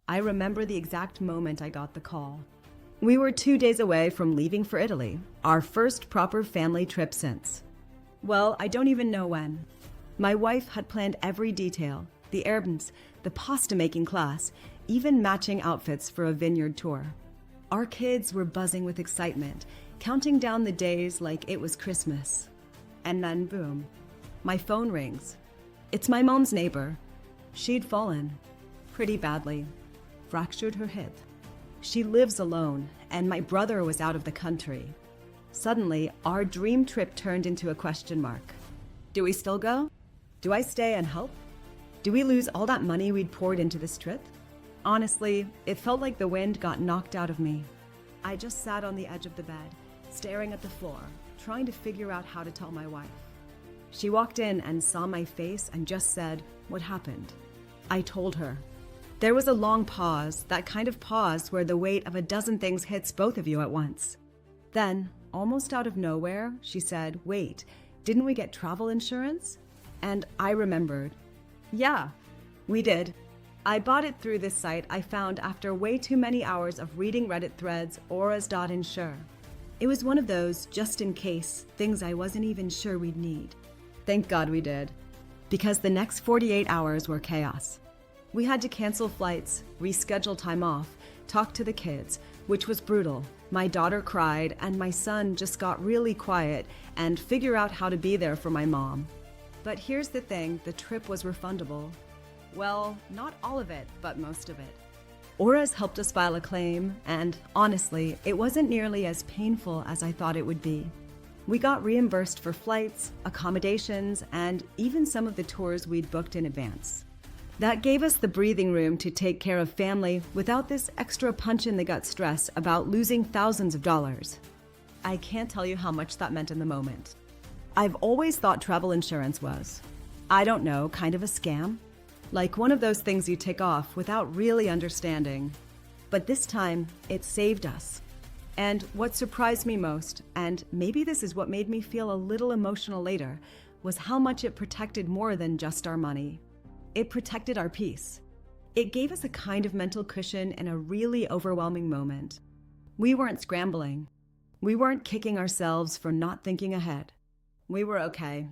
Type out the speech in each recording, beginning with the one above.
I remember the exact moment I got the call. We were 2 days away from leaving for Italy, our first proper family trip since. Well, I don't even know when. My wife had planned every detail, the errands, the pasta-making class, even matching outfits for a vineyard tour. Our kids were buzzing with excitement, counting down the days like it was Christmas. And then boom, my phone rings. It's my mom's neighbor. She'd fallen, pretty badly, fractured her hip. She lives alone, and my brother was out of the country. Suddenly, our dream trip turned into a question mark. Do we still go? Do I stay and help? Do we lose all that money we'd poured into this trip? Honestly, it felt like the wind got knocked out of me. I just sat on the edge of the bed, staring at the floor, trying to figure out how to tell my wife. She walked in and saw my face and just said, "What happened?" I told her. There was a long pause, that kind of pause where the weight of a dozen things hits both of you at once. Then, almost out of nowhere, she said, "Wait, didn't we get travel insurance?" And I remembered. Yeah, we did. I bought it through this site I found after way too many hours of reading Reddit threads, auras.insure. It was one of those just in case things I wasn't even sure we'd need. Thank God we did, because the next 48 hours were chaos. We had to cancel flights, reschedule time off, talk to the kids, which was brutal. My daughter cried, and my son just got really quiet, and figure out how to be there for my mom. But here's the thing, the trip was refundable. Well, not all of it, but most of it. Auras helped us file a claim, and honestly, it wasn't nearly as painful as I thought it would be. We got reimbursed for flights, accommodations, and even some of the tours we'd booked in advance. That gave us the breathing room to take care of family without this extra punch-in-the-gut stress about losing thousands of dollars. I can't tell you how much that meant in the moment. I've always thought travel insurance was, I don't know, kind of a scam? Like one of those things you tick off without really understanding. But this time, it saved us. And what surprised me most, and maybe this is what made me feel a little emotional later, was how much it protected more than just our money. It protected our peace. It gave us a kind of mental cushion in a really overwhelming moment. We weren't scrambling. We weren't kicking ourselves for not thinking ahead. We were okay.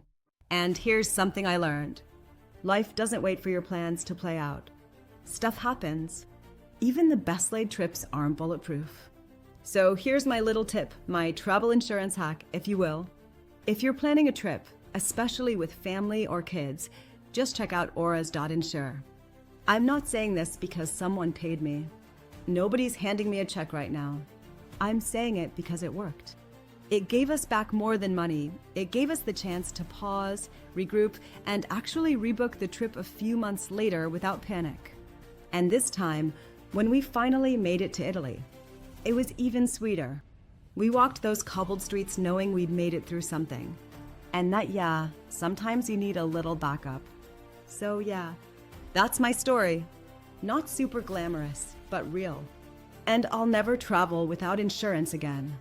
And here's something I learned. Life doesn't wait for your plans to play out. Stuff happens. Even the best laid trips aren't bulletproof. So here's my little tip, my travel insurance hack, if you will. If you're planning a trip, especially with family or kids, just check out auras.insure. I'm not saying this because someone paid me. Nobody's handing me a check right now. I'm saying it because it worked. It gave us back more than money. It gave us the chance to pause, regroup, and actually rebook the trip a few months later without panic. And this time, when we finally made it to Italy, it was even sweeter. We walked those cobbled streets knowing we'd made it through something. And that, yeah, sometimes you need a little backup. So yeah, that's my story. Not super glamorous, but real. And I'll never travel without insurance again.